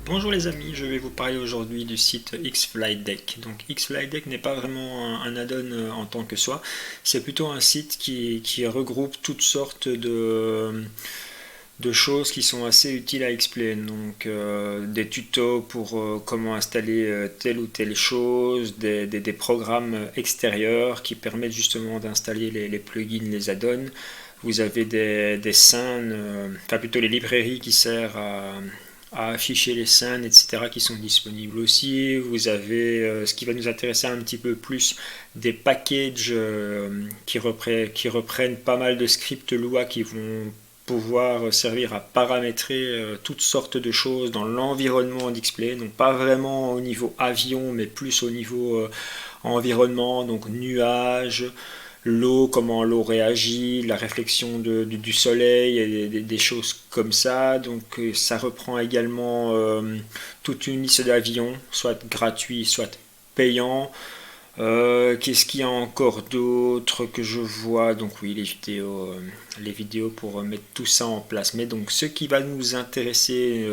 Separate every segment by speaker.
Speaker 1: Bonjour les amis, je vais vous parler aujourd'hui du site Xflightdeck. Donc Xflightdeck n'est pas vraiment un add-on en tant que soi, c'est plutôt un site qui regroupe toutes sortes de choses qui sont assez utiles à explain. Donc des tutos pour comment installer telle ou telle chose, des programmes extérieurs qui permettent justement d'installer les plugins, les add-ons. Vous avez des scènes, enfin plutôt les librairies qui servent à afficher les scènes, etc., qui sont disponibles aussi. Vous avez ce qui va nous intéresser un petit peu plus, des packages qui reprennent pas mal de scripts Lua qui vont pouvoir servir à paramétrer toutes sortes de choses dans l'environnement d'Xplay, donc pas vraiment au niveau avion, mais plus au niveau environnement, donc nuages, l'eau, comment l'eau réagit, la réflexion du soleil et des choses comme ça. Donc ça reprend également toute une liste d'avions, soit gratuits, soit payants. Qu'est-ce qu'il y a encore d'autre que je vois? Donc oui, les vidéos pour mettre tout ça en place. Mais donc ce qui va nous intéresser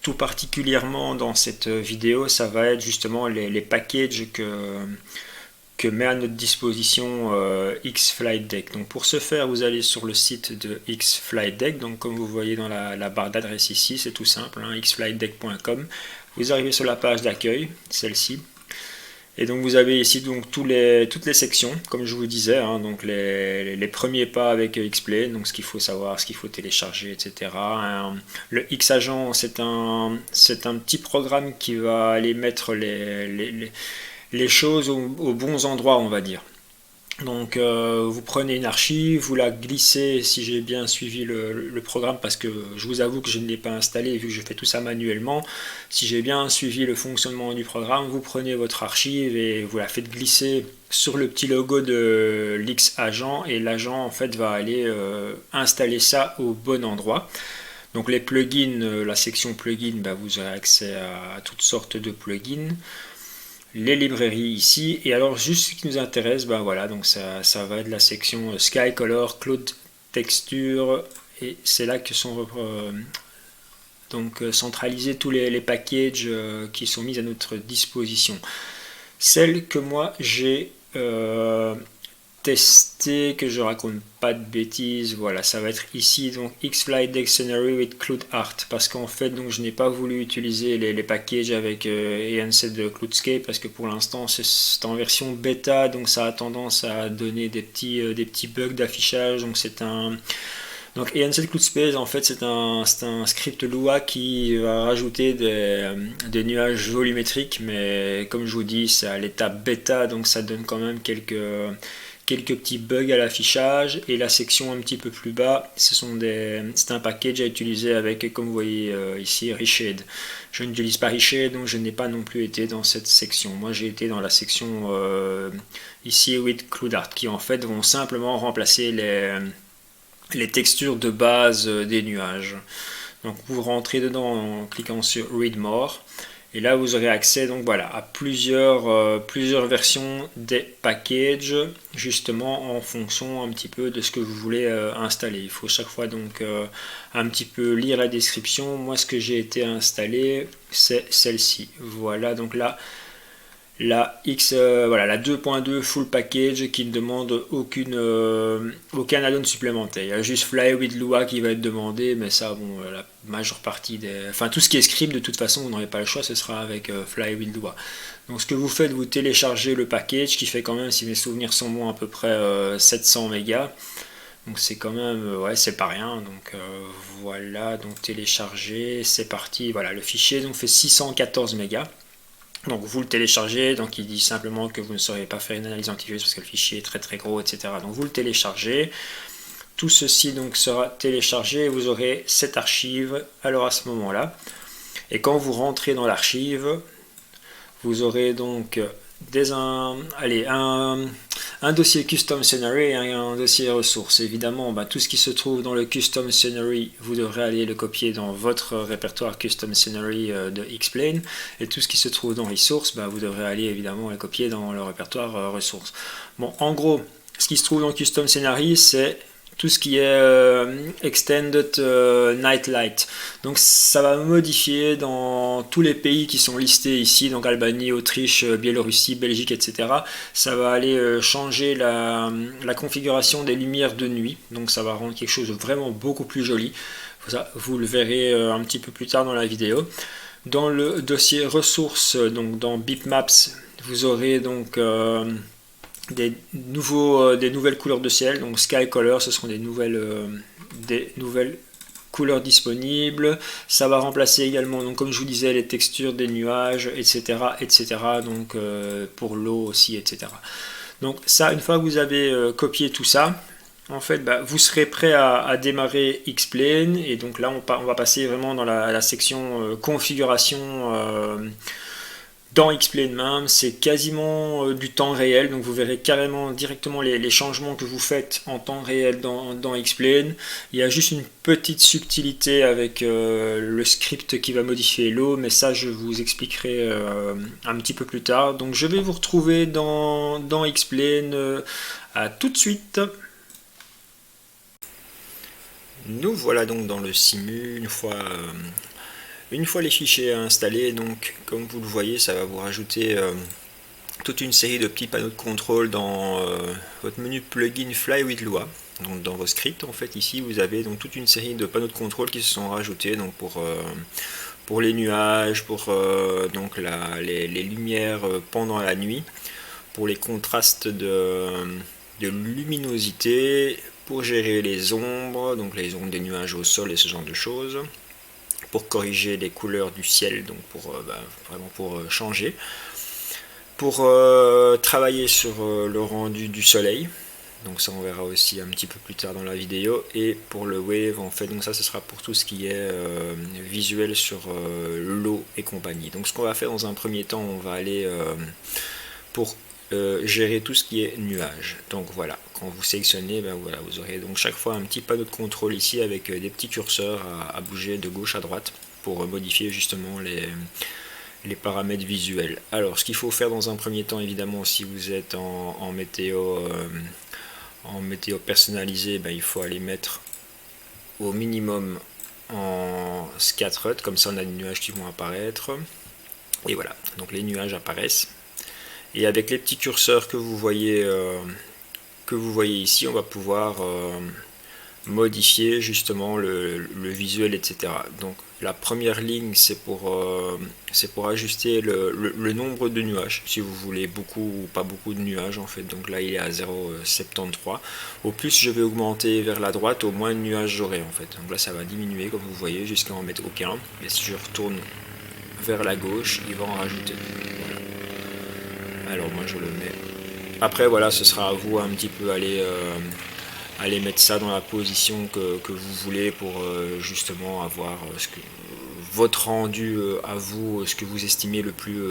Speaker 1: tout particulièrement dans cette vidéo, ça va être justement les packages que met à notre disposition Xflightdeck. Donc pour ce faire, vous allez sur le site de Xflightdeck. Donc comme vous voyez dans la barre d'adresse ici, c'est tout simple, hein, xflightdeck.com. Vous arrivez sur la page d'accueil, celle-ci. Et donc vous avez ici donc toutes les sections, comme je vous disais, hein, donc les premiers pas avec Xplay, donc ce qu'il faut savoir, ce qu'il faut télécharger, etc. Le Xagent, c'est un petit programme qui va aller mettre les choses aux bons endroits, on va dire. Donc vous prenez une archive, vous la glissez si j'ai bien suivi le programme, parce que je vous avoue que je ne l'ai pas installé vu que je fais tout ça manuellement. Si j'ai bien suivi le fonctionnement du programme, vous prenez votre archive et vous la faites glisser sur le petit logo de l'X-agent, et l'agent en fait va aller installer ça au bon endroit. Donc les plugins, la section plugins, bah, vous aurez accès à toutes sortes de plugins, les librairies ici. Et alors juste ce qui nous intéresse, ben voilà, donc ça va être la section Sky Color, Cloud Texture, et c'est là que sont donc centralisés tous les packages qui sont mis à notre disposition. Celle que moi j'ai tester, que je raconte pas de bêtises, voilà, ça va être ici, donc Xflightdeck Scenery with Cloud Art, parce qu'en fait, donc je n'ai pas voulu utiliser les packages avec ENC de Cloudscape, parce que pour l'instant c'est en version bêta, donc ça a tendance à donner des petits bugs d'affichage. Donc c'est un donc ENC Cloudspace, en fait, c'est un script Lua qui va rajouter des nuages volumétriques, mais comme je vous dis, c'est à l'état bêta, donc ça donne quand même quelques petits bugs à l'affichage. Et la section un petit peu plus bas, c'est un package à utiliser avec, comme vous voyez ici, Reshade. Je n'utilise pas Reshade, donc je n'ai pas non plus été dans cette section. Moi j'ai été dans la section ici with Cloud Art, qui en fait vont simplement remplacer les textures de base des nuages. Donc vous rentrez dedans en cliquant sur Read More. Et là, vous aurez accès donc voilà, à plusieurs versions des packages, justement en fonction un petit peu de ce que vous voulez installer. Il faut chaque fois donc un petit peu lire la description. Moi, ce que j'ai été installé, c'est celle-ci. Voilà, donc là, voilà, la 2.2 full package qui ne demande aucun add-on supplémentaire. Il y a juste Fly with Lua qui va être demandé, mais ça, bon, la majeure partie enfin, tout ce qui est script, de toute façon, vous n'aurez pas le choix, ce sera avec Fly with Lua. Donc, ce que vous faites, vous téléchargez le package qui fait quand même, si mes souvenirs sont bons, à peu près 700 mégas. Donc, c'est quand même, ouais, c'est pas rien. Donc, voilà, donc télécharger, c'est parti. Voilà, le fichier donc fait 614 mégas. Donc vous le téléchargez, donc il dit simplement que vous ne saurez pas faire une analyse antivirus parce que le fichier est très très gros, etc. Donc vous le téléchargez. Tout ceci donc sera téléchargé et vous aurez cette archive alors à ce moment-là. Et quand vous rentrez dans l'archive, vous aurez donc un dossier Custom Scenery et un dossier ressources. Évidemment, tout ce qui se trouve dans le Custom Scenery, vous devrez aller le copier dans votre répertoire Custom Scenery de Xplane. Et tout ce qui se trouve dans Resources, vous devrez aller évidemment le copier dans le répertoire ressources. Bon, en gros, ce qui se trouve dans Custom Scenery, c'est tout ce qui est Extended Night Light. Donc ça va modifier dans tous les pays qui sont listés ici, donc Albanie, Autriche, Biélorussie, Belgique, etc. Ça va aller changer la configuration des lumières de nuit, donc ça va rendre quelque chose de vraiment beaucoup plus joli. Ça, vous le verrez un petit peu plus tard dans la vidéo. Dans le dossier ressources, donc dans Bitmaps, vous aurez donc des nouvelles couleurs de ciel, donc Sky Color, ce seront des nouvelles couleurs disponibles. Ça va remplacer également, donc comme je vous disais, les textures des nuages, etc., etc. Donc pour l'eau aussi, etc. Donc ça, une fois que vous avez copié tout ça, en fait, vous serez prêt à démarrer X-Plane, et donc là on va passer vraiment dans la section configuration. Dans X-Plane même, c'est quasiment du temps réel, donc vous verrez carrément directement les changements que vous faites en temps réel dans X-Plane. Il y a juste une petite subtilité avec le script qui va modifier l'eau, mais ça je vous expliquerai un petit peu plus tard. Donc je vais vous retrouver dans X-Plane. À tout de suite. Nous voilà donc dans le simu une fois les fichiers installés. Donc comme vous le voyez, ça va vous rajouter toute une série de petits panneaux de contrôle dans votre menu plugin Fly with Lua. Donc dans vos scripts, en fait, ici vous avez donc toute une série de panneaux de contrôle qui se sont rajoutés, donc pour les nuages, pour donc les lumières pendant la nuit, pour les contrastes de luminosité, pour gérer les ombres, donc les ombres des nuages au sol et ce genre de choses, pour corriger les couleurs du ciel, donc vraiment pour changer, pour travailler sur le rendu du soleil, donc ça on verra aussi un petit peu plus tard dans la vidéo, et pour le wave, en fait, donc ça ce sera pour tout ce qui est visuel sur l'eau et compagnie. Donc ce qu'on va faire dans un premier temps, on va aller pour gérer tout ce qui est nuages. Donc voilà, quand vous sélectionnez, voilà, vous aurez donc chaque fois un petit panneau de contrôle ici avec des petits curseurs à bouger de gauche à droite pour modifier justement les paramètres visuels. Alors ce qu'il faut faire dans un premier temps, évidemment, si vous êtes en météo personnalisé, il faut aller mettre au minimum en scattered, comme ça on a des nuages qui vont apparaître, et voilà, donc les nuages apparaissent. Et avec les petits curseurs que vous voyez ici, on va pouvoir modifier justement le visuel, etc. Donc la première ligne, c'est pour ajuster le nombre de nuages, si vous voulez beaucoup ou pas beaucoup de nuages, en fait. Donc là il est à 0,73. Au plus je vais augmenter vers la droite, au moins de nuages j'aurai, en fait. Donc là ça va diminuer, comme vous voyez, jusqu'à en mettre aucun. Et si je retourne vers la gauche, il va en rajouter. Voilà. Alors moi je le mets. Après voilà, ce sera à vous un petit peu aller mettre ça dans la position que vous voulez pour justement avoir votre rendu à vous, ce que vous estimez le plus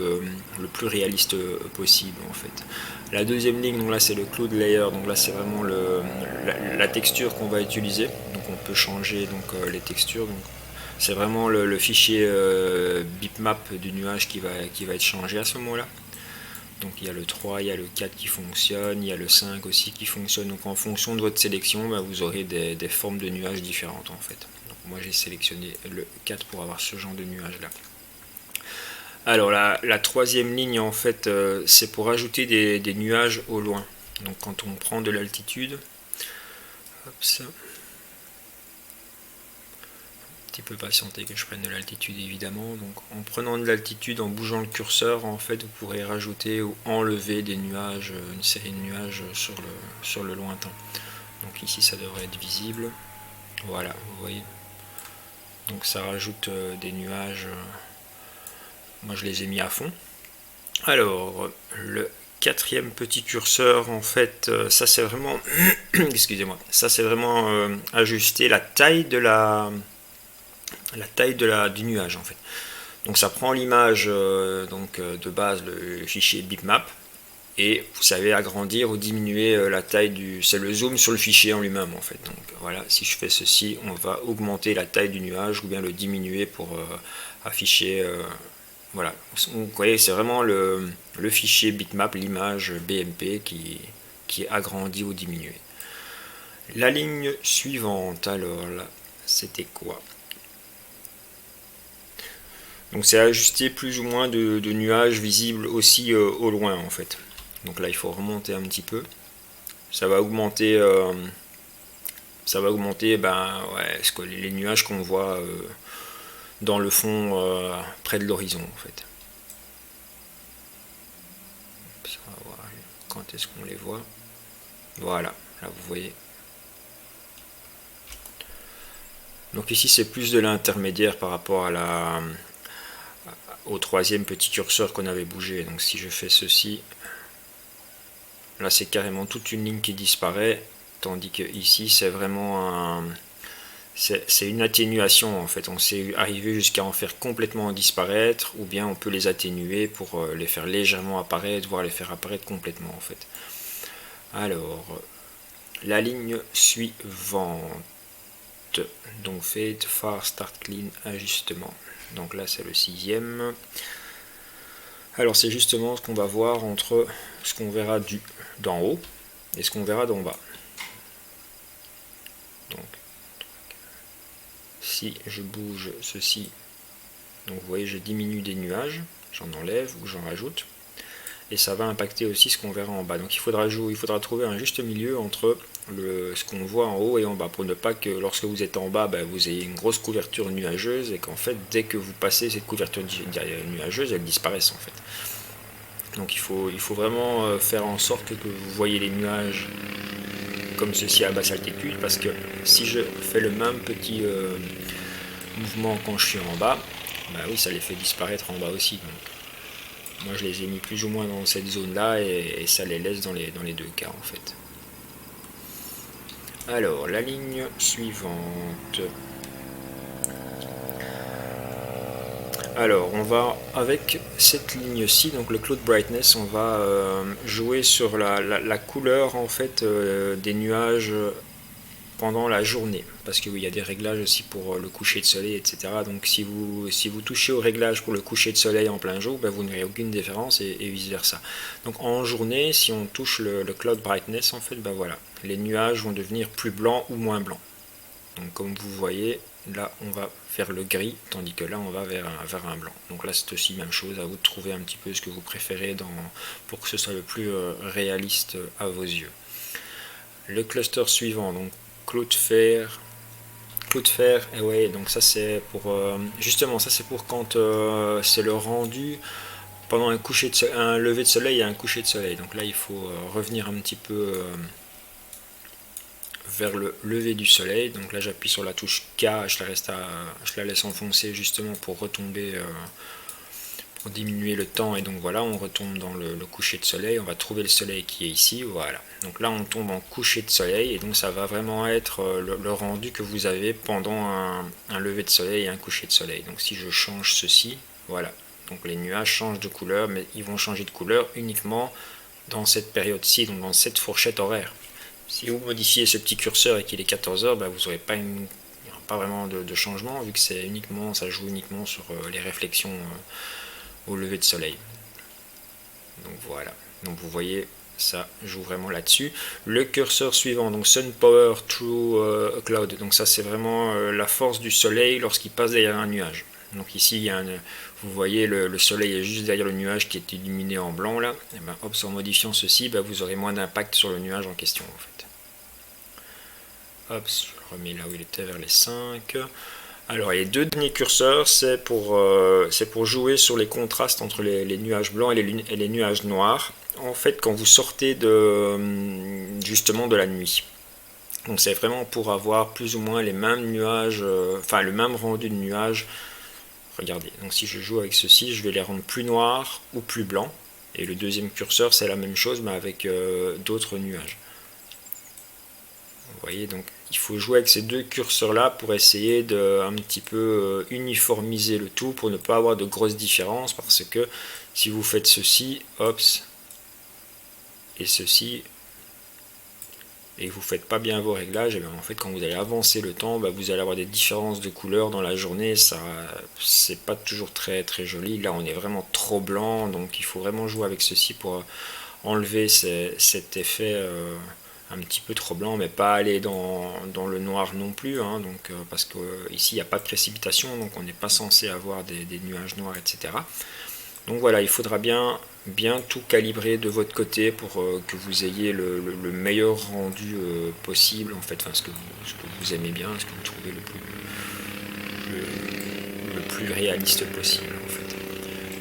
Speaker 1: réaliste possible, en fait. La deuxième ligne, donc là c'est le cloud layer, donc là c'est vraiment la texture qu'on va utiliser. Donc on peut changer donc les textures. Donc c'est vraiment le fichier bitmap du nuage qui va être changé à ce moment-là. Donc il y a le 3, il y a le 4 qui fonctionne, il y a le 5 aussi qui fonctionne. Donc en fonction de votre sélection, vous aurez des formes de nuages différentes, en fait. Donc moi j'ai sélectionné le 4 pour avoir ce genre de nuage là. Alors la troisième ligne, en fait, c'est pour ajouter des nuages au loin. Donc quand on prend de l'altitude, hop ça. Petit peu patienter que je prenne de l'altitude, évidemment. Donc en prenant de l'altitude, en bougeant le curseur, en fait vous pourrez rajouter ou enlever des nuages, une série de nuages sur le lointain. Donc ici ça devrait être visible, voilà, vous voyez. Donc ça rajoute des nuages, moi je les ai mis à fond. Alors le quatrième petit curseur, en fait, ça c'est vraiment excusez-moi, ça c'est vraiment ajuster la taille du nuage, en fait. Donc ça prend l'image de base, le fichier bitmap, et vous savez agrandir ou diminuer la taille c'est le zoom sur le fichier en lui-même, en fait. Donc voilà, si je fais ceci, on va augmenter la taille du nuage ou bien le diminuer pour afficher voilà. Vous voyez, c'est vraiment le fichier bitmap, l'image BMP qui est agrandi ou diminué. La ligne suivante, alors là, c'était quoi? Donc c'est ajuster plus ou moins de nuages visibles aussi au loin en fait. Donc là il faut remonter un petit peu. Ça va augmenter, ben, ouais, les nuages qu'on voit dans le fond près de l'horizon en fait. On va voir quand est-ce qu'on les voit. Voilà, là vous voyez. Donc ici c'est plus de l'intermédiaire par rapport au troisième petit curseur qu'on avait bougé. Donc si je fais ceci, là c'est carrément toute une ligne qui disparaît, tandis que ici c'est vraiment c'est une atténuation en fait. On sait arriver jusqu'à en faire complètement disparaître, ou bien on peut les atténuer pour les faire légèrement apparaître, voire les faire apparaître complètement en fait. Alors, la ligne suivante, donc fade, far, start, clean, ajustement. Donc là c'est le sixième. Alors c'est justement ce qu'on va voir entre ce qu'on verra d'en haut et ce qu'on verra d'en bas. Donc si je bouge ceci, donc vous voyez je diminue des nuages, j'en enlève ou j'en rajoute, et ça va impacter aussi ce qu'on verra en bas. Donc il faudra trouver un juste milieu entre ce qu'on voit en haut et en bas, pour ne pas que lorsque vous êtes en bas, vous ayez une grosse couverture nuageuse, et qu'en fait dès que vous passez cette couverture nuageuse, elle disparaisse en fait. Donc il faut vraiment faire en sorte que vous voyez les nuages comme ceci à basse altitude, parce que si je fais le même petit mouvement quand je suis en bas, oui, ça les fait disparaître en bas aussi. Donc, moi je les ai mis plus ou moins dans cette zone là, et ça les laisse dans les deux cas en fait. Alors la ligne suivante. Alors on va, avec cette ligne-ci, donc le Cloud Brightness, on va jouer sur la couleur en fait des nuages pendant la journée, parce qu'il y a des réglages aussi pour le coucher de soleil, etc. Donc si vous touchez au réglage pour le coucher de soleil en plein jour, vous n'aurez aucune différence, et vice versa. Donc en journée, si on touche le Cloud Brightness, en fait, voilà, les nuages vont devenir plus blancs ou moins blancs. Donc comme vous voyez, là on va vers le gris, tandis que là on va vers un blanc. Donc là c'est aussi même chose, à vous de trouver un petit peu ce que vous préférez pour que ce soit le plus réaliste à vos yeux. Le cluster suivant, donc Cloudflare, et ouais, donc ça c'est pour justement, ça c'est pour quand c'est le rendu pendant un lever de soleil et un coucher de soleil. Donc là il faut revenir un petit peu vers le lever du soleil. Donc là j'appuie sur la touche K, je la laisse enfoncer justement pour retomber, pour diminuer le temps, et donc voilà, on retombe dans le coucher de soleil. On va trouver le soleil qui est ici, voilà. Donc là on tombe en coucher de soleil, et donc ça va vraiment être le rendu que vous avez pendant un lever de soleil et un coucher de soleil. Donc si je change ceci, voilà, donc les nuages changent de couleur, mais ils vont changer de couleur uniquement dans cette période-ci, donc dans cette fourchette horaire. Si vous modifiez ce petit curseur et qu'il est 14h, vous n'aurez pas vraiment de changement, vu que ça joue uniquement sur les réflexions au lever de soleil. Donc voilà, donc vous voyez, ça joue vraiment là-dessus. Le curseur suivant, donc Sun Power Through a Cloud, donc ça c'est vraiment la force du soleil lorsqu'il passe derrière un nuage. Donc ici, vous voyez, le soleil est juste derrière le nuage qui est illuminé en blanc là. Et hop, en modifiant ceci, vous aurez moins d'impact sur le nuage en question en fait. Hop, je le remets là où il était, vers les 5. Alors les deux derniers curseurs, c'est pour jouer sur les contrastes entre les nuages blancs et les nuages noirs. En fait, quand vous sortez justement de la nuit. Donc c'est vraiment pour avoir plus ou moins les mêmes nuages, le même rendu de nuages. Regardez, donc si je joue avec ceci, je vais les rendre plus noirs ou plus blancs. Et le deuxième curseur, c'est la même chose, mais avec d'autres nuages. Vous voyez, donc il faut jouer avec ces deux curseurs là pour essayer de un petit peu uniformiser le tout, pour ne pas avoir de grosses différences, parce que si vous faites ceci, hop, et ceci, et que vous ne faites pas bien vos réglages, et en fait quand vous allez avancer le temps, vous allez avoir des différences de couleurs dans la journée, ça c'est pas toujours très très joli. Là on est vraiment trop blanc, donc il faut vraiment jouer avec ceci pour enlever cet effet un petit peu trop blanc, mais pas aller dans le noir non plus, hein, donc, parce que ici il n'y a pas de précipitation, donc on n'est pas censé avoir des nuages noirs, etc. Donc voilà, il faudra bien tout calibrer de votre côté pour que vous ayez le meilleur rendu possible, en fait, enfin, ce que vous aimez bien, ce que vous trouvez le plus réaliste possible, en fait.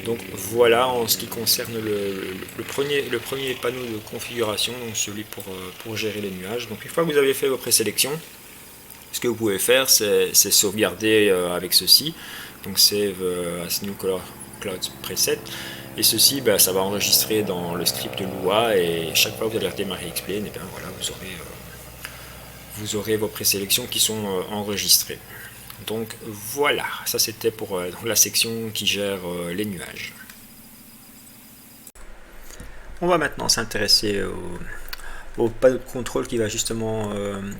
Speaker 1: Donc voilà en ce qui concerne le premier panneau de configuration, donc celui pour gérer les nuages. Donc une fois que vous avez fait vos présélections, ce que vous pouvez faire, c'est sauvegarder avec ceci. Donc save as new color cloud preset. Et ceci, ça va enregistrer dans le script Lua, et chaque fois que vous allez redémarrer X-Plane, et bien voilà, vous aurez vos présélections qui sont enregistrées. Donc voilà, ça c'était pour la section qui gère les nuages. On va maintenant s'intéresser au panneau de contrôle qui va justement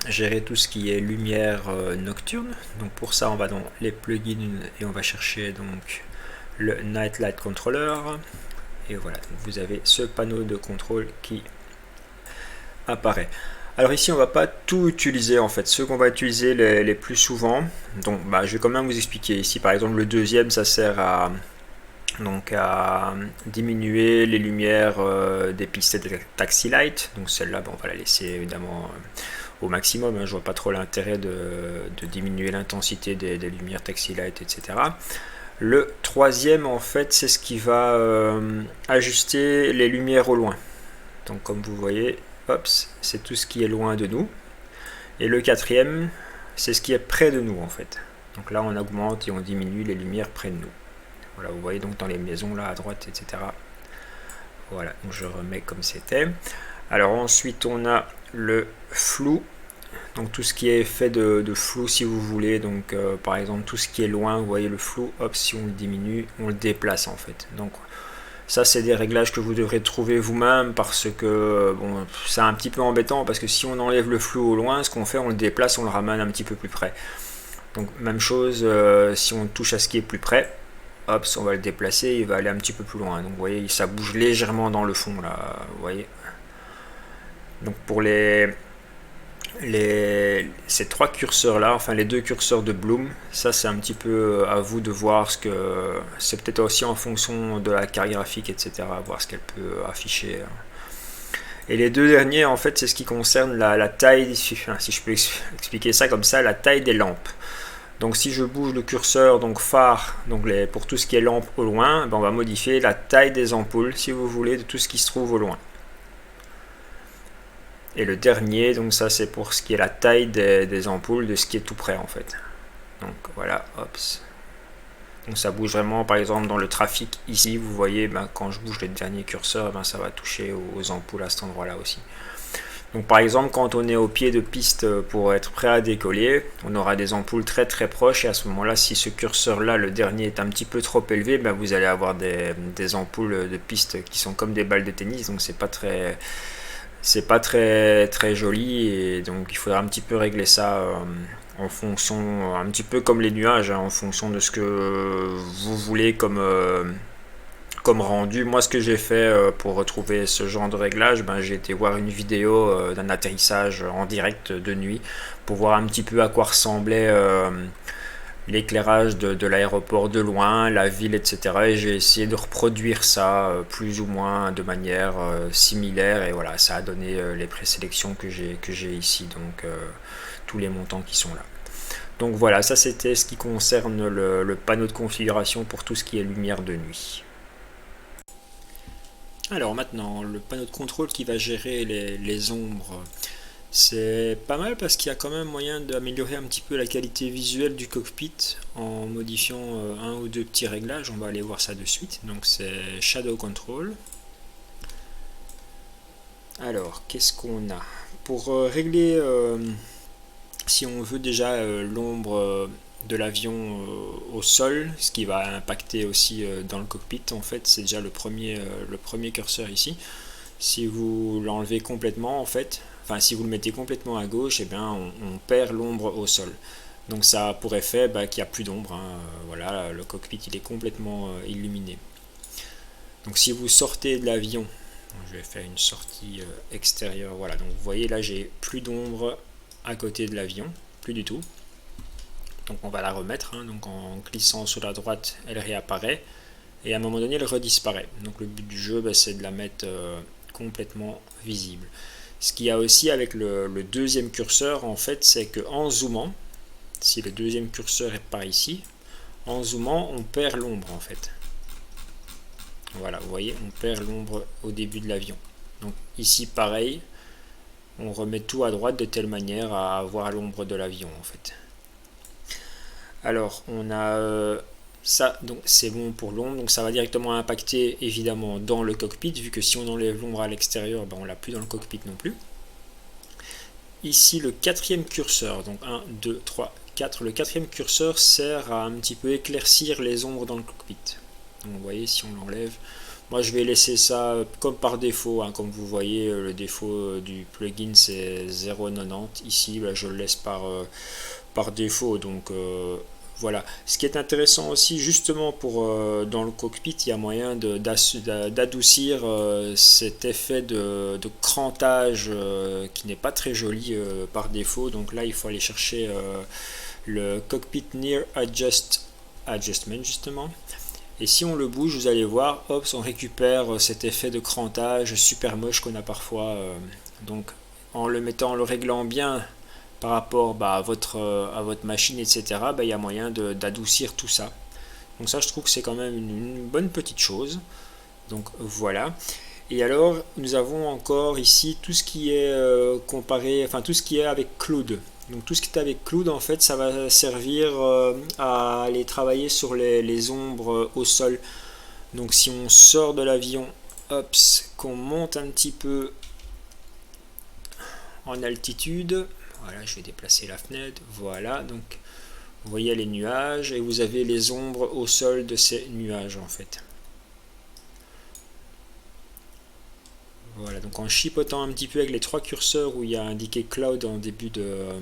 Speaker 1: gérer tout ce qui est lumière nocturne. Donc pour ça, on va dans les plugins et on va chercher donc le Night Light Controller. Et voilà, donc vous avez ce panneau de contrôle qui apparaît. Alors ici on va pas tout utiliser en fait, ceux qu'on va utiliser les plus souvent, donc je vais quand même vous expliquer. Ici par exemple le deuxième, ça sert à diminuer les lumières des pistes de taxi light, donc celle-là on va la laisser évidemment au maximum, hein. Je vois pas trop l'intérêt de diminuer l'intensité des lumières taxi light, etc. Le troisième en fait c'est ce qui va ajuster les lumières au loin, donc comme vous voyez, c'est tout ce qui est loin de nous. Et le quatrième, c'est ce qui est près de nous en fait. Donc là, on augmente et on diminue les lumières près de nous. Voilà, vous voyez donc dans les maisons là à droite, etc. Voilà, donc je remets comme c'était. Alors ensuite, on a le flou. Donc tout ce qui est fait de flou si vous voulez. Donc par exemple, tout ce qui est loin, vous voyez le flou, si on le diminue, on le déplace en fait. Donc ça, c'est des réglages que vous devrez trouver vous-même, parce que bon, c'est un petit peu embêtant, parce que si on enlève le flou au loin, ce qu'on fait, on le déplace, on le ramène un petit peu plus près. Donc même chose, si on touche à ce qui est plus près, on va le déplacer, il va aller un petit peu plus loin. Donc vous voyez, ça bouge légèrement dans le fond là, vous voyez. Donc pour ces trois curseurs là, enfin les deux curseurs de Bloom, ça c'est un petit peu à vous de voir ce que c'est, peut-être aussi en fonction de la carte graphique, etc., voir ce qu'elle peut afficher. Et les deux derniers en fait c'est ce qui concerne la taille, si je peux expliquer ça comme ça, la taille des lampes. Donc si je bouge le curseur, donc phare, donc pour tout ce qui est lampe au loin, on va modifier la taille des ampoules si vous voulez, de tout ce qui se trouve au loin. Et le dernier, donc ça c'est pour ce qui est la taille des ampoules, de ce qui est tout près en fait. Donc voilà, donc ça bouge vraiment, par exemple dans le trafic ici, vous voyez, quand je bouge le dernier curseur, ça va toucher aux ampoules à cet endroit là aussi. Donc par exemple quand on est au pied de piste pour être prêt à décoller, on aura des ampoules très très proches, et à ce moment là, si ce curseur là, le dernier, est un petit peu trop élevé, vous allez avoir des ampoules de piste qui sont comme des balles de tennis, donc c'est pas très joli, et donc il faudra un petit peu régler ça en fonction, un petit peu comme les nuages, hein, en fonction de ce que vous voulez comme rendu. Moi ce que j'ai fait pour retrouver ce genre de réglage, j'ai été voir une vidéo d'un atterrissage en direct de nuit pour voir un petit peu à quoi ressemblait l'éclairage de l'aéroport de loin, la ville, etc. Et j'ai essayé de reproduire ça plus ou moins de manière similaire, et voilà, ça a donné les présélections que j'ai ici, donc tous les montants qui sont là. Donc voilà, ça c'était ce qui concerne le panneau de configuration pour tout ce qui est lumière de nuit. Alors maintenant, le panneau de contrôle qui va gérer les ombres. C'est pas mal parce qu'il y a quand même moyen d'améliorer un petit peu la qualité visuelle du cockpit en modifiant un ou deux petits réglages. On va aller voir ça de suite. Donc c'est Shadow Control. Alors, qu'est-ce qu'on a? Pour régler, si on veut déjà l'ombre de l'avion au sol, ce qui va impacter aussi dans le cockpit, en fait, c'est déjà le premier curseur ici. Si vous l'enlevez complètement, en fait, si vous le mettez complètement à gauche, on perd l'ombre au sol. Donc ça a pour effet qu'il n'y a plus d'ombre, hein. Voilà, le cockpit il est complètement illuminé. Donc si vous sortez de l'avion, Donc, je vais faire une sortie extérieure. Voilà, donc vous voyez là, j'ai plus d'ombre à côté de l'avion, plus du tout. Donc on va la remettre, hein. Donc en glissant sur la droite, elle réapparaît. Et à un moment donné, elle redisparaît. Donc le but du jeu, c'est de la mettre complètement visible. Ce qu'il y a aussi avec le deuxième curseur, en fait, c'est qu'en zoomant, si le deuxième curseur est par ici, en zoomant, on perd l'ombre en fait. Voilà, vous voyez, on perd l'ombre au début de l'avion. Donc ici, pareil, on remet tout à droite de telle manière à avoir l'ombre de l'avion en fait. Alors, on a ça, donc c'est bon pour l'ombre, donc ça va directement impacter évidemment dans le cockpit, vu que si on enlève l'ombre à l'extérieur, on l'a plus dans le cockpit non plus. Ici, le quatrième curseur, donc 1, 2, 3, 4, le quatrième curseur sert à un petit peu éclaircir les ombres dans le cockpit. Donc vous voyez, si on l'enlève, moi je vais laisser ça comme par défaut, hein, comme vous voyez, le défaut du plugin c'est 0,90, ici je le laisse par défaut, donc voilà. Ce qui est intéressant aussi, justement, dans le cockpit, il y a moyen d'adoucir cet effet de crantage qui n'est pas très joli par défaut. Donc là, il faut aller chercher le cockpit Near Adjustment, justement. Et si on le bouge, vous allez voir, hop, on récupère cet effet de crantage super moche qu'on a parfois. Donc, en le réglant bien par rapport à votre machine, etc., il y a moyen d'adoucir tout ça. Donc ça, je trouve que c'est quand même une bonne petite chose. Donc voilà. Et alors, nous avons encore ici tout ce qui est comparé, enfin tout ce qui est avec Cloud. Donc tout ce qui est avec Cloud, en fait, ça va servir à aller travailler sur les ombres au sol. Donc si on sort de l'avion, hop, qu'on monte un petit peu en altitude, voilà, je vais déplacer la fenêtre, voilà, donc vous voyez les nuages et vous avez les ombres au sol de ces nuages en fait. Voilà, donc en chipotant un petit peu avec les trois curseurs où il y a indiqué Cloud en début de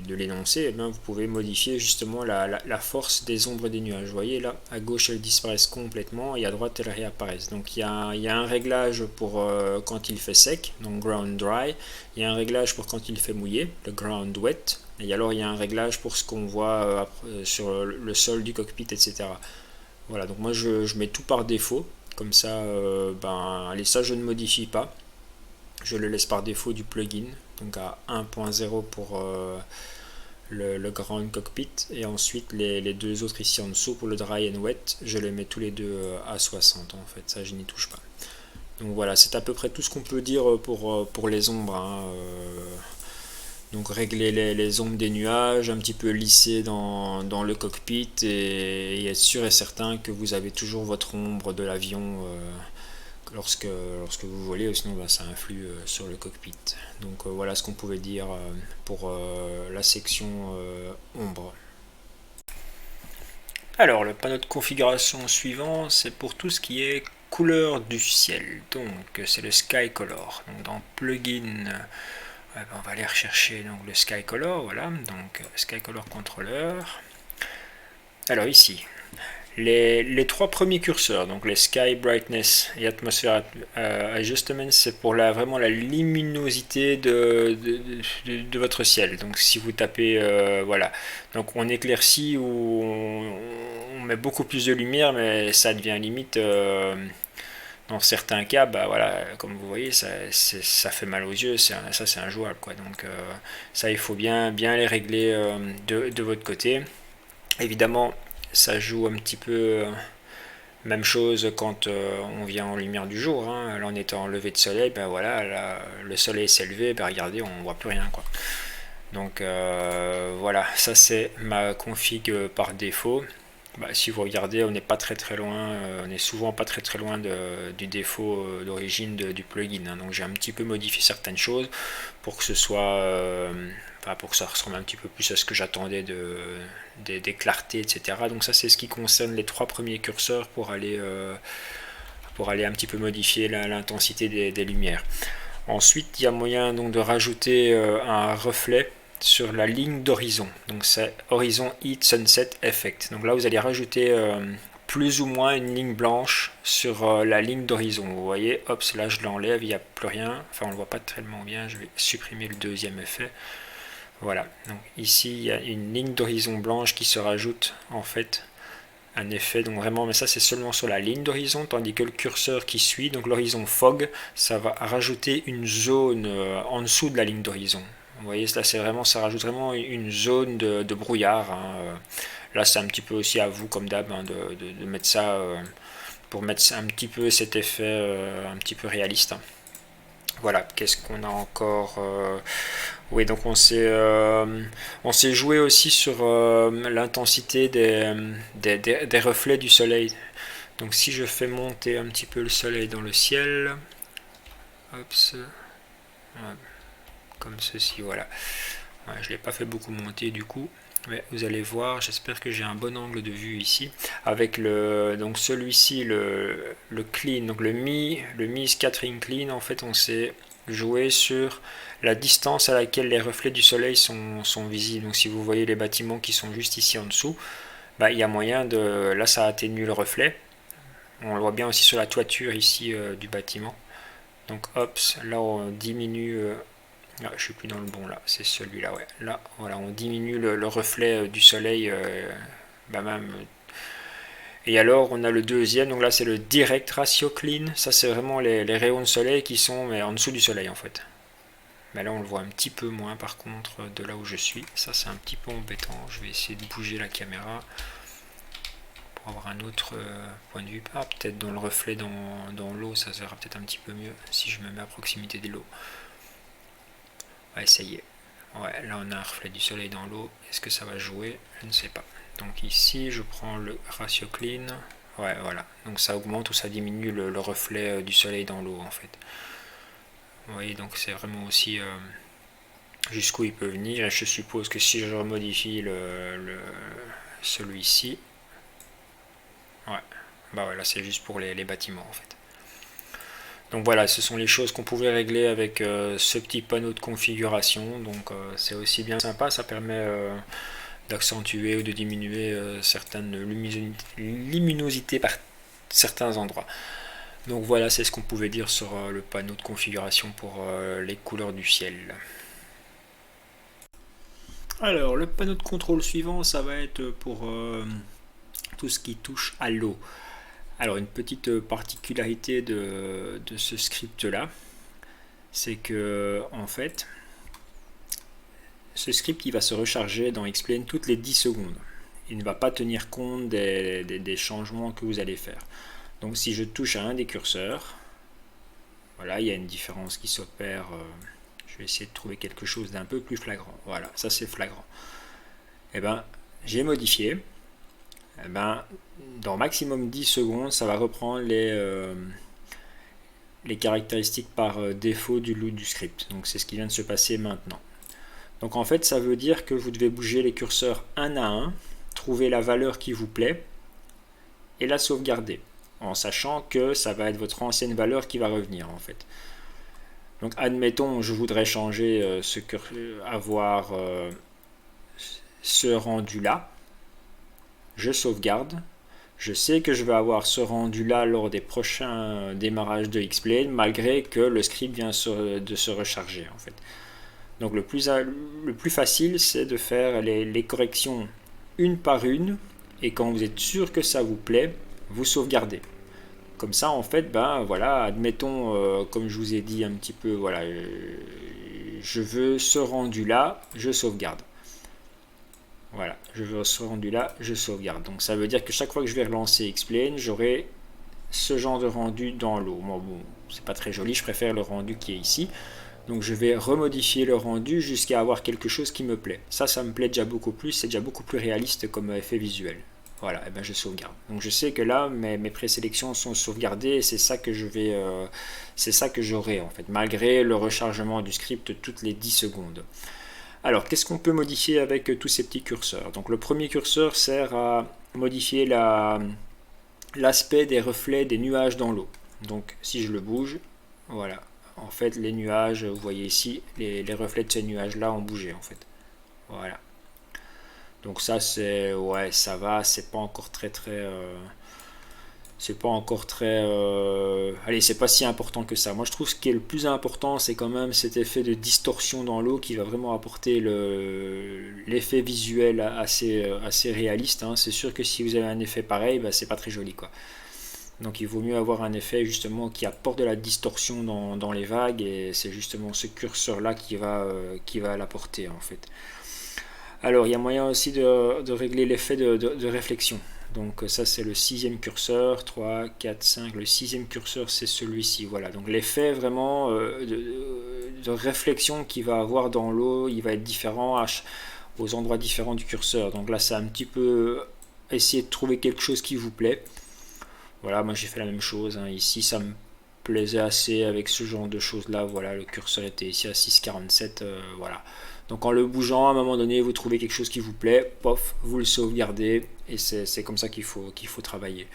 Speaker 1: l'énoncé, vous pouvez modifier justement la force des ombres des nuages. Vous voyez là, à gauche elles disparaissent complètement et à droite elles réapparaissent. Donc il y a un réglage pour quand il fait sec, donc ground dry. Il y a un réglage pour quand il fait mouillé, le ground wet. Et alors il y a un réglage pour ce qu'on voit sur le sol du cockpit, etc. Voilà, donc moi je mets tout par défaut. Comme ça, allez, ça je ne modifie pas. Je le laisse par défaut du plugin, donc à 1.0 pour le ground cockpit, et ensuite les deux autres ici en dessous pour le dry and wet, je les mets tous les deux à 60 en fait, ça je n'y touche pas. Donc voilà, c'est à peu près tout ce qu'on peut dire pour les ombres, hein. Donc régler les ombres des nuages, un petit peu lisser dans le cockpit et être sûr et certain que vous avez toujours votre ombre de l'avion lorsque vous volez, sinon ça influe sur le cockpit. Donc voilà ce qu'on pouvait dire pour la section ombre. Alors le panneau de configuration suivant, c'est pour tout ce qui est couleur du ciel. Donc c'est le Sky Color. Donc dans plugin, on va aller rechercher donc le Sky Color, voilà, donc Sky Color Controller. Alors ici, les trois premiers curseurs, donc les Sky Brightness et Atmosphere Adjustment, c'est pour vraiment la luminosité de votre ciel. Donc si vous tapez, voilà, donc on éclaircit ou on met beaucoup plus de lumière, mais ça devient limite... dans certains cas, voilà, comme vous voyez, ça fait mal aux yeux, ça c'est injouable, quoi. Donc ça, il faut bien les régler de votre côté. Évidemment, ça joue un petit peu même chose quand on vient en lumière du jour, hein. Là, on est en lever de soleil, voilà, là, le soleil s'est levé, regardez, on voit plus rien, quoi. Donc voilà, ça c'est ma config par défaut. Si vous regardez, on n'est pas très loin, on est souvent pas très loin du défaut d'origine du plugin, hein. Donc j'ai un petit peu modifié certaines choses pour que ce soit, pour que ça ressemble un petit peu plus à ce que j'attendais des clartés, etc. Donc ça c'est ce qui concerne les trois premiers curseurs pour aller un petit peu modifier l'intensité des lumières. Ensuite, il y a moyen donc de rajouter un reflet sur la ligne d'horizon. Donc c'est Horizon Heat Sunset Effect. Donc là, vous allez rajouter plus ou moins une ligne blanche sur la ligne d'horizon. Vous voyez, hop, là je l'enlève, il n'y a plus rien. Enfin, on ne le voit pas tellement bien, je vais supprimer le deuxième effet. Voilà, donc ici il y a une ligne d'horizon blanche qui se rajoute en fait un effet, donc vraiment, mais ça c'est seulement sur la ligne d'horizon, tandis que le curseur qui suit, donc l'horizon fog, ça va rajouter une zone en dessous de la ligne d'horizon. Vous voyez, là c'est vraiment, ça rajoute vraiment une zone de brouillard. Là c'est un petit peu aussi à vous comme d'hab de mettre ça pour mettre un petit peu cet effet un petit peu réaliste. Voilà, qu'est-ce qu'on a encore oui, donc on s'est joué aussi sur l'intensité des reflets du soleil. Donc si je fais monter un petit peu le soleil dans le ciel, hop, comme ceci, voilà. Ouais, je ne l'ai pas fait beaucoup monter du coup, mais vous allez voir, j'espère que j'ai un bon angle de vue ici. Avec donc celui-ci, le clean, donc le Mi Scattering Clean, en fait on s'est joué sur la distance à laquelle les reflets du soleil sont visibles. Donc si vous voyez les bâtiments qui sont juste ici en dessous, bah, il y a moyen de... Là ça atténue le reflet. On le voit bien aussi sur la toiture ici du bâtiment. Donc hop, là on diminue... Ah, je suis plus dans le bon là, c'est celui-là, ouais. Là, voilà, on diminue le reflet du soleil, bah même. Et alors, on a le deuxième, donc là c'est le Direct Ratio Clean. Ça, c'est vraiment les rayons de soleil qui sont mais en dessous du soleil en fait. Mais là, on le voit un petit peu moins par contre de là où je suis. Ça, c'est un petit peu embêtant. Je vais essayer de bouger la caméra pour avoir un autre point de vue. Ah, peut-être dans le reflet dans l'eau, ça sera peut-être un petit peu mieux si je me mets à proximité de l'eau. Ouais, ça y est. Ouais, là on a un reflet du soleil dans l'eau. Est-ce que ça va jouer? Je ne sais pas. Donc ici, je prends le ratio clean. Ouais, voilà. Donc ça augmente ou ça diminue le reflet du soleil dans l'eau en fait. Vous voyez, donc c'est vraiment aussi jusqu'où il peut venir. Et je suppose que si je remodifie celui-ci, ouais, bah voilà, c'est juste pour les bâtiments en fait. Donc voilà, ce sont les choses qu'on pouvait régler avec ce petit panneau de configuration. Donc c'est aussi bien sympa, ça permet d'accentuer ou de diminuer certaines luminosités par certains endroits. Donc voilà, c'est ce qu'on pouvait dire sur le panneau de configuration pour les couleurs du ciel. Alors, le panneau de contrôle suivant, ça va être pour tout ce qui touche à l'eau. Alors, une petite particularité de ce script-là, c'est que, en fait, ce script il va se recharger dans Explain toutes les 10 secondes. Il ne va pas tenir compte des changements que vous allez faire. Donc, si je touche à un des curseurs, voilà, il y a une différence qui s'opère. Je vais essayer de trouver quelque chose d'un peu plus flagrant. Voilà, ça c'est flagrant. Et ben, j'ai modifié. Et ben, dans maximum 10 secondes, ça va reprendre les caractéristiques par défaut du script. Donc c'est ce qui vient de se passer maintenant. Donc en fait, ça veut dire que vous devez bouger les curseurs un à un, trouver la valeur qui vous plaît et la sauvegarder, en sachant que ça va être votre ancienne valeur qui va revenir en fait. Donc admettons, je voudrais changer avoir ce rendu là. Je sauvegarde. Je sais que je vais avoir ce rendu là lors des prochains démarrages de X-Plane, malgré que le script vient de se recharger en fait. Donc le plus facile, c'est de faire les corrections une par une, et quand vous êtes sûr que ça vous plaît, vous sauvegardez. Comme ça, en fait, ben voilà, admettons, comme je vous ai dit un petit peu, voilà, je veux ce rendu là, je sauvegarde. Voilà, je veux ce rendu là, je sauvegarde. Donc ça veut dire que chaque fois que je vais relancer Explain, j'aurai ce genre de rendu dans l'eau. Bon, c'est pas très joli, je préfère le rendu qui est ici. Donc je vais remodifier le rendu jusqu'à avoir quelque chose qui me plaît. Ça me plaît déjà beaucoup plus, c'est déjà beaucoup plus réaliste comme effet visuel. Voilà, et ben je sauvegarde. Donc je sais que là, mes présélections sont sauvegardées et c'est ça que je vais, c'est ça que j'aurai en fait, malgré le rechargement du script toutes les 10 secondes. Alors, qu'est-ce qu'on peut modifier avec tous ces petits curseurs? Donc le premier curseur sert à modifier l'aspect des reflets des nuages dans l'eau. Donc si je le bouge, voilà. En fait, les nuages, vous voyez ici, les reflets de ces nuages-là ont bougé en fait. Voilà. Donc ça c'est, ouais, ça va, c'est pas encore c'est pas encore très, allez, c'est pas si important que ça. Moi je trouve ce qui est le plus important, c'est quand même cet effet de distorsion dans l'eau qui va vraiment apporter l'effet visuel assez réaliste, hein. C'est sûr que si vous avez un effet pareil, bah, c'est pas très joli, quoi. Donc il vaut mieux avoir un effet justement qui apporte de la distorsion dans les vagues, et c'est justement ce curseur là qui va l'apporter en fait. Alors il y a moyen aussi de régler l'effet de réflexion. Donc ça c'est le sixième curseur, 3, 4, 5, le sixième curseur c'est celui-ci, voilà. Donc l'effet vraiment de réflexion qu'il va avoir dans l'eau, il va être différent aux endroits différents du curseur. Donc là c'est un petit peu essayer de trouver quelque chose qui vous plaît. Voilà, moi j'ai fait la même chose, hein. Ici ça me plaisait assez avec ce genre de choses là. Voilà, le curseur était ici à 6,47, voilà. Donc en le bougeant, à un moment donné, vous trouvez quelque chose qui vous plaît, pof, vous le sauvegardez, et c'est comme ça qu'il faut travailler.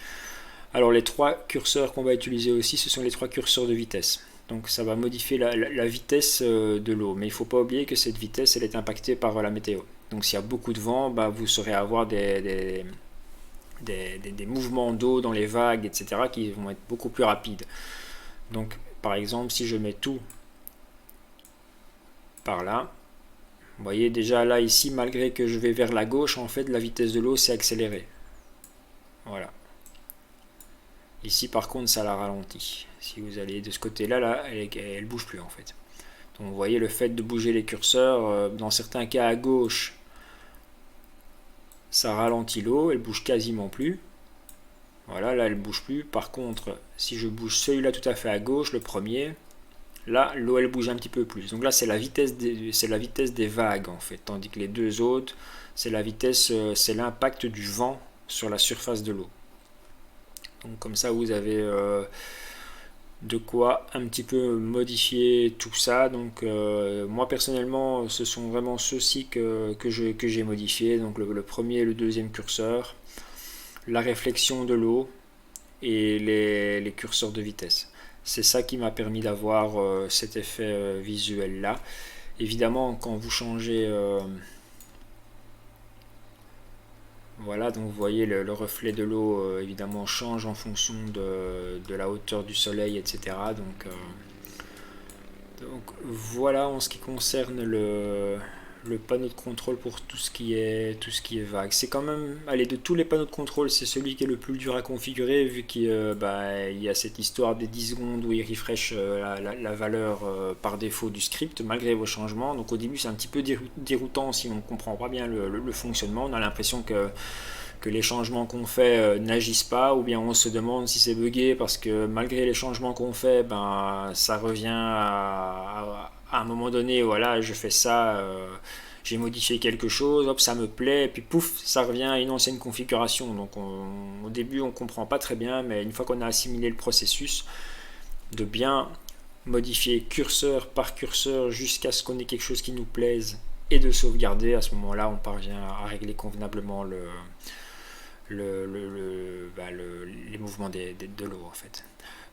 Speaker 1: Alors les trois curseurs qu'on va utiliser aussi, ce sont les trois curseurs de vitesse. Donc ça va modifier la vitesse de l'eau, mais il ne faut pas oublier que cette vitesse, elle est impactée par la météo. Donc s'il y a beaucoup de vent, bah, vous saurez avoir des mouvements d'eau dans les vagues, etc., qui vont être beaucoup plus rapides. Donc par exemple, si je mets tout par là, vous voyez déjà là ici, malgré que je vais vers la gauche, en fait la vitesse de l'eau s'est accélérée. Voilà. Ici par contre ça la ralentit. Si vous allez de ce côté là, elle bouge plus en fait. Donc vous voyez le fait de bouger les curseurs, dans certains cas à gauche, ça ralentit l'eau, elle bouge quasiment plus. Voilà, là elle bouge plus. Par contre, si je bouge celui-là tout à fait à gauche, le premier, là l'eau elle bouge un petit peu plus. Donc là c'est la vitesse des vagues en fait, tandis que les deux autres, c'est la vitesse, c'est l'impact du vent sur la surface de l'eau. Donc comme ça vous avez de quoi un petit peu modifier tout ça. Donc moi personnellement ce sont vraiment ceux-ci que j'ai modifié. Donc le premier et le deuxième curseur, la réflexion de l'eau et les curseurs de vitesse. C'est ça qui m'a permis d'avoir cet effet visuel là. Évidemment quand vous changez voilà, donc vous voyez le reflet de l'eau évidemment change en fonction de la hauteur du soleil, etc. Donc voilà en ce qui concerne le panneau de contrôle pour tout ce qui est vague. C'est quand même, allez, de tous les panneaux de contrôle, c'est celui qui est le plus dur à configurer, vu qu'il y a cette histoire des 10 secondes où il refresh la valeur par défaut du script malgré vos changements. Donc au début c'est un petit peu déroutant si on ne comprend pas bien le fonctionnement. On a l'impression que les changements qu'on fait n'agissent pas, ou bien on se demande si c'est buggé parce que malgré les changements qu'on fait, ben ça revient à un moment donné, voilà, je fais ça, j'ai modifié quelque chose, hop, ça me plaît, et puis pouf, ça revient à une ancienne configuration. Donc au début on comprend pas très bien, mais une fois qu'on a assimilé le processus, de bien modifier curseur par curseur jusqu'à ce qu'on ait quelque chose qui nous plaise, et de sauvegarder, à ce moment-là on parvient à régler convenablement les mouvements de l'eau en fait.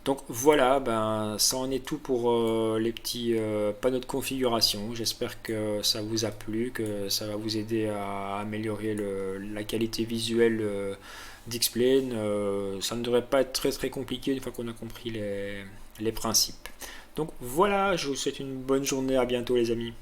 Speaker 1: Donc voilà, ben, ça en est tout pour les petits panneaux de configuration. J'espère que ça vous a plu, que ça va vous aider à améliorer la qualité visuelle d'X-Plane. Ça ne devrait pas être très très compliqué une fois qu'on a compris les principes. Donc voilà, je vous souhaite une bonne journée, à bientôt les amis.